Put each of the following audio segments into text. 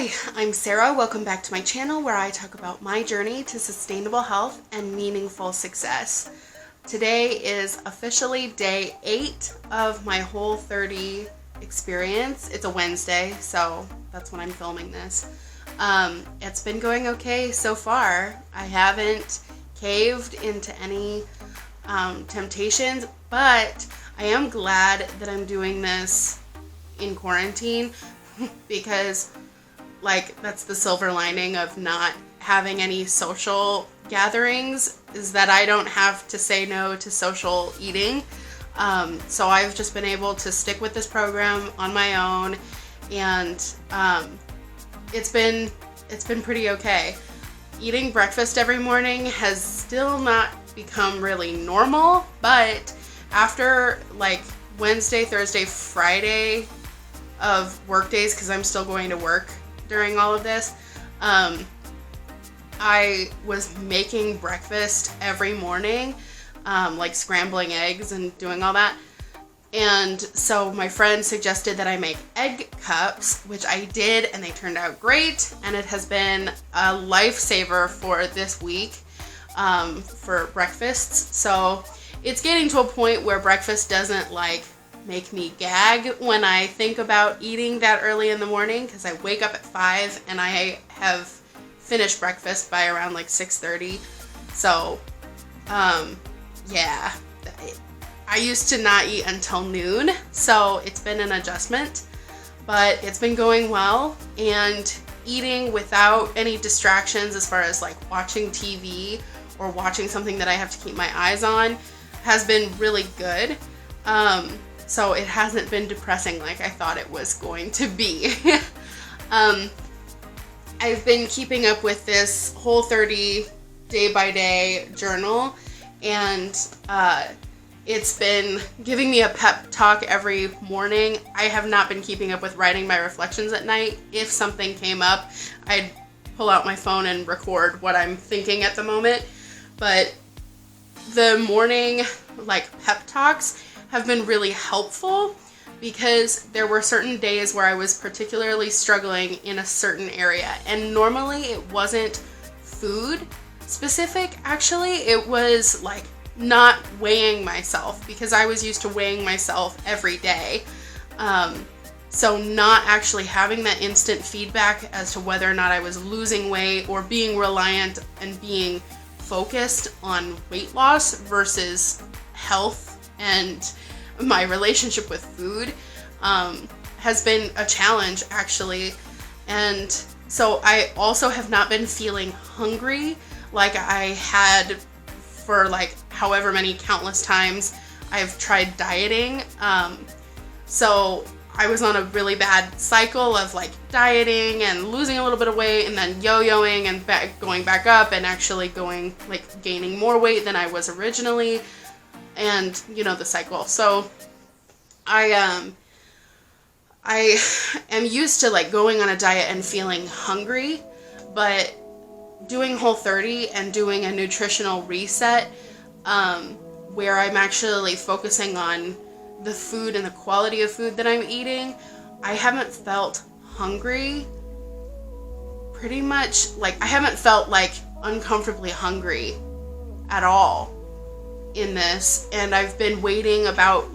Hi, I'm Sarah. Welcome back to my channel where I talk about my journey to sustainable health and meaningful success. Today is officially day 8 of my Whole30 experience. It's a Wednesday, so that's when I'm filming this. It's been going okay so far. I haven't caved into any temptations, but I am glad that I'm doing this in quarantine because that's the silver lining of not having any social gatherings, is that I don't have to say no to social eating. So I've just been able to stick with this program on my own, and it's been pretty okay. Eating breakfast every morning has still not become really normal, but after Wednesday, Thursday, Friday of work days, because I'm still going to work during all of this, I was making breakfast every morning, scrambling eggs and doing all that. And so my friend suggested that I make egg cups, which I did, and they turned out great. And it has been a lifesaver for this week for breakfasts. So it's getting to a point where breakfast doesn't make me gag when I think about eating that early in the morning, because I wake up at 5 and I have finished breakfast by around 6:30. So yeah, I used to not eat until noon, so it's been an adjustment, but it's been going well. And eating without any distractions as far as watching TV or watching something that I have to keep my eyes on has been really good. So it hasn't been depressing like I thought it was going to be. I've been keeping up with this Whole30 day-by-day journal, and it's been giving me a pep talk every morning. I have not been keeping up with writing my reflections at night. If something came up, I'd pull out my phone and record what I'm thinking at the moment. But the morning pep talks have been really helpful, because there were certain days where I was particularly struggling in a certain area. And normally it wasn't food specific, actually. It was not weighing myself, because I was used to weighing myself every day. So not actually having that instant feedback as to whether or not I was losing weight, or being reliant and being focused on weight loss versus health and my relationship with food has been a challenge, actually. And so I also have not been feeling hungry like I had for however many countless times I've tried dieting. So I was on a really bad cycle of dieting and losing a little bit of weight, and then yo-yoing and going back up, and actually gaining more weight than I was originally. And the cycle. So I am used to going on a diet and feeling hungry, but doing Whole30 and doing a nutritional reset, where I'm actually focusing on the food and the quality of food that I'm eating, I haven't felt hungry pretty much. I haven't felt uncomfortably hungry at all in this. And I've been waiting about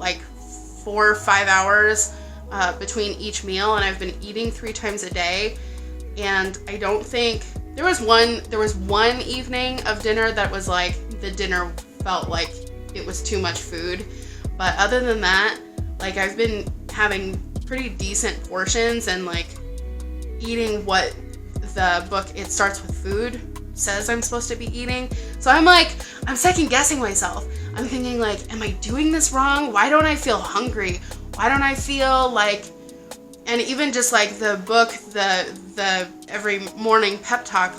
4 or 5 hours between each meal, and I've been eating 3 times a day. And I don't think there was one evening of dinner that was the dinner felt like it was too much food, but other than that, I've been having pretty decent portions and eating what the book It Starts With Food says I'm supposed to be eating. So I'm second guessing myself. I'm thinking am I doing this wrong? Why don't I feel hungry? Why don't I feel and even just the book, the every morning pep talk,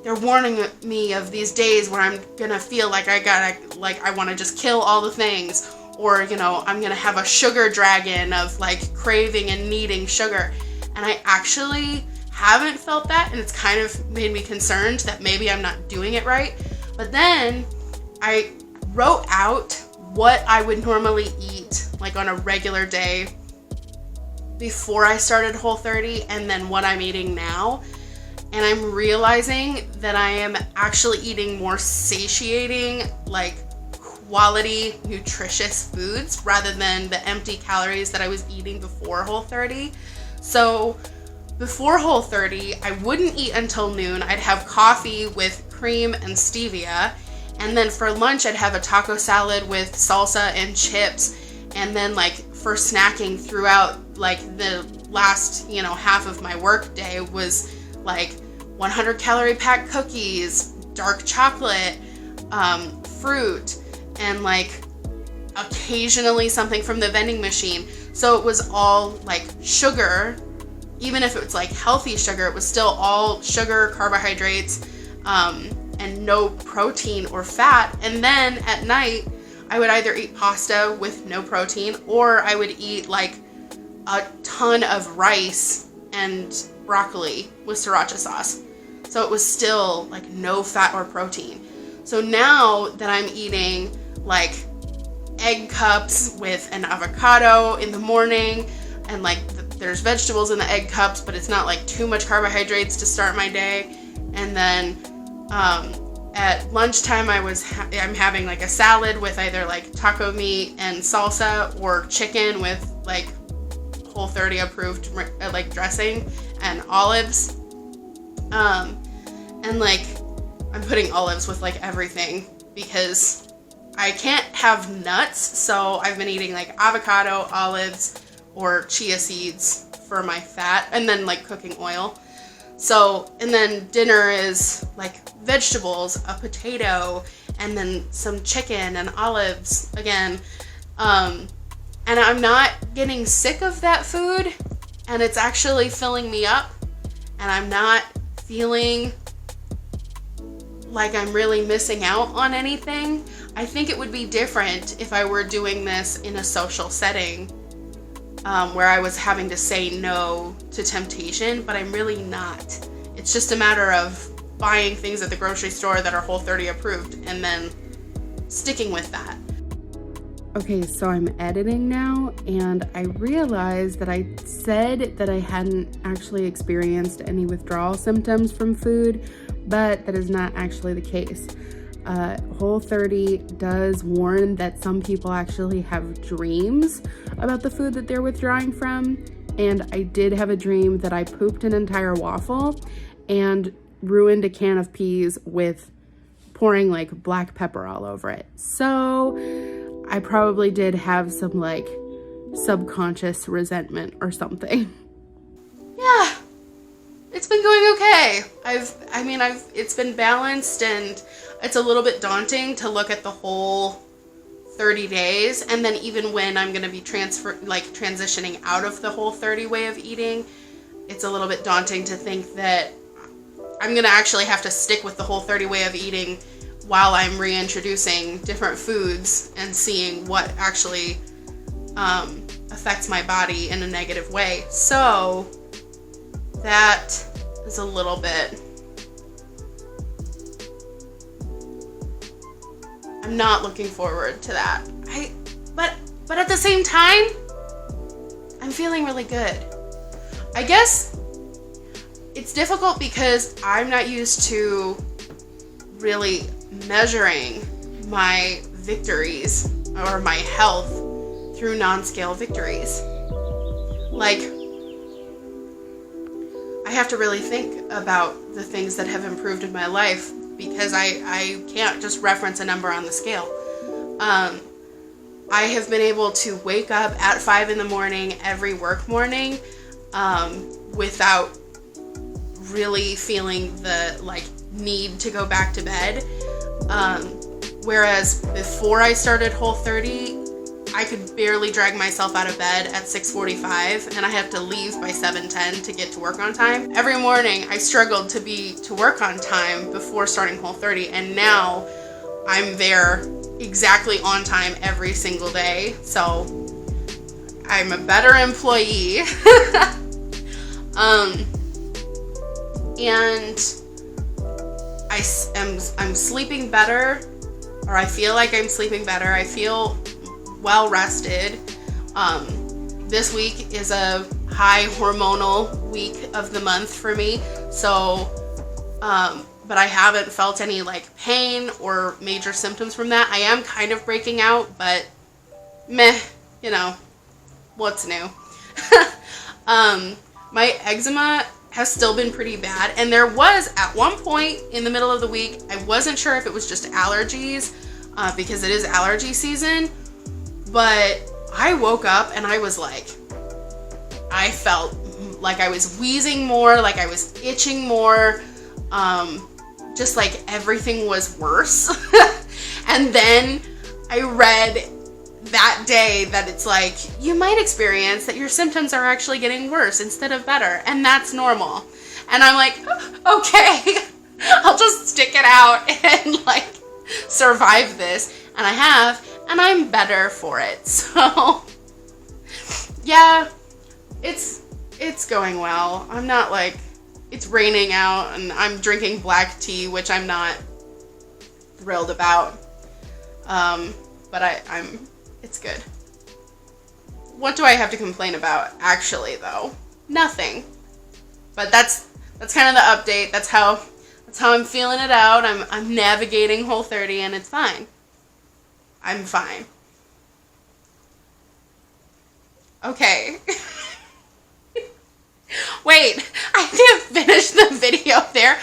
they're warning me of these days where I'm gonna feel I want to just kill all the things, or I'm gonna have a sugar dragon of craving and needing sugar. And I actually haven't felt that, and it's kind of made me concerned that maybe I'm not doing it right. But then I wrote out what I would normally eat on a regular day before I started Whole30 and then what I'm eating now. And I'm realizing that I am actually eating more satiating, like quality, nutritious foods rather than the empty calories that I was eating before Whole30. So before Whole30, I wouldn't eat until noon. I'd have coffee with cream and stevia. And then for lunch, I'd have a taco salad with salsa and chips. And then like for snacking throughout like the last, half of my work day was like 100 calorie packed cookies, dark chocolate, fruit, and like occasionally something from the vending machine. So it was all like sugar. Even if it was like healthy sugar, it was still all sugar, carbohydrates, and no protein or fat. And then at night, I would either eat pasta with no protein, or I would eat like a ton of rice and broccoli with sriracha sauce. So it was still like no fat or protein. So now that I'm eating like egg cups with an avocado in the morning, and like there's vegetables in the egg cups, but it's not like too much carbohydrates to start my day. And then at lunchtime, I'm having like a salad with either like taco meat and salsa, or chicken with like Whole30 approved like dressing and olives. And like I'm putting olives with like everything because I can't have nuts. So I've been eating like avocado, olives, or chia seeds for my fat, and then like cooking oil. So, and then dinner is like vegetables, a potato, and then some chicken and olives again. And I'm not getting sick of that food, and it's actually filling me up, and I'm not feeling like I'm really missing out on anything. I think it would be different if I were doing this in a social setting, where I was having to say no to temptation, but I'm really not. It's just a matter of buying things at the grocery store that are Whole30 approved and then sticking with that. Okay, so I'm editing now, and I realized that I said that I hadn't actually experienced any withdrawal symptoms from food, but that is not actually the case. Whole30 does warn that some people actually have dreams about the food that they're withdrawing from, and I did have a dream that I pooped an entire waffle and ruined a can of peas with pouring like black pepper all over it. So I probably did have some like subconscious resentment or something. Yeah, it's been going okay. It's been balanced, and it's a little bit daunting to look at the whole 30 days. And then even when I'm going to be transitioning out of the Whole30 way of eating, it's a little bit daunting to think that I'm going to actually have to stick with the Whole30 way of eating while I'm reintroducing different foods and seeing what actually affects my body in a negative way. So that is a little bit... I'm not looking forward to that. But at the same time, I'm feeling really good. I guess it's difficult because I'm not used to really measuring my victories or my health through non-scale victories. Like, I have to really think about the things that have improved in my life, because I can't just reference a number on the scale. I have been able to wake up at 5 in the morning every work morning without really feeling the need to go back to bed. Whereas before I started Whole30, I could barely drag myself out of bed at 6:45, and I have to leave by 7:10 to get to work on time. Every morning I struggled to work on time before starting Whole30, and now I'm there exactly on time every single day. So I'm a better employee. And I'm sleeping better, or I feel like I'm sleeping better. I feel well rested. This week is a high hormonal week of the month for me. So, but I haven't felt any like pain or major symptoms from that. I am kind of breaking out, but meh, you know, what's new? My eczema has still been pretty bad, and there was at one point in the middle of the week, I wasn't sure if it was just allergies, because it is allergy season, but I woke up and I was like, I felt like I was wheezing more, like I was itching more, just like everything was worse. And then I read that day that it's like, you might experience that your symptoms are actually getting worse instead of better, and that's normal. And I'm like, okay, I'll just stick it out and like survive this. And I have, and I'm better for it. So yeah, it's going well. I'm not like, it's raining out and I'm drinking black tea, which I'm not thrilled about. But it's good. What do I have to complain about, actually, though? Nothing. But that's kind of the update. That's how I'm feeling it out. I'm navigating Whole30, and it's fine. I'm fine. Okay. Wait, I didn't finish the video there.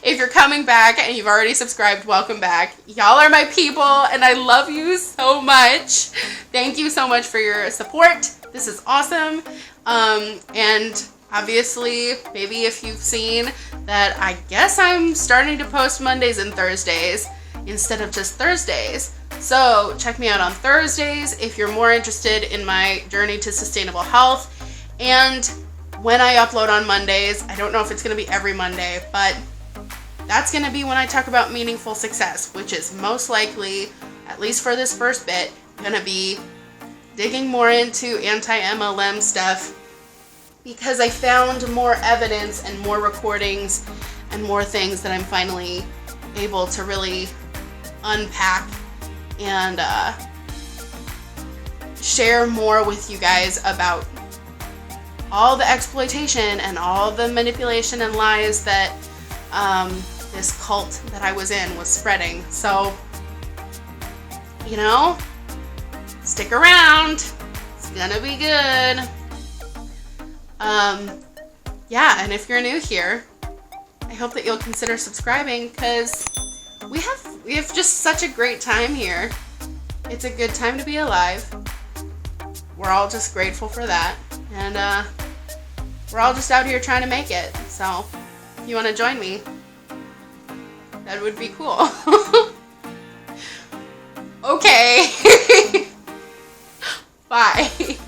If you're coming back and you've already subscribed, welcome back. Y'all are my people, and I love you so much. Thank you so much for your support. This is awesome. And obviously, maybe if you've seen that, I guess I'm starting to post Mondays and Thursdays instead of just Thursdays. So check me out on Thursdays if you're more interested in my journey to sustainable health. And when I upload on Mondays, I don't know if it's going to be every Monday, but that's going to be when I talk about meaningful success, which is most likely, at least for this first bit, going to be digging more into anti-MLM stuff, because I found more evidence and more recordings and more things that I'm finally able to really unpack and share more with you guys about all the exploitation and all the manipulation and lies that this cult that I was in was spreading. So, you know, stick around. It's gonna be good. Yeah, and if you're new here, I hope that you'll consider subscribing, because we have just such a great time here. It's a good time to be alive. We're all just grateful for that. And we're all just out here trying to make it. So if you want to join me, that would be cool. Okay. Bye.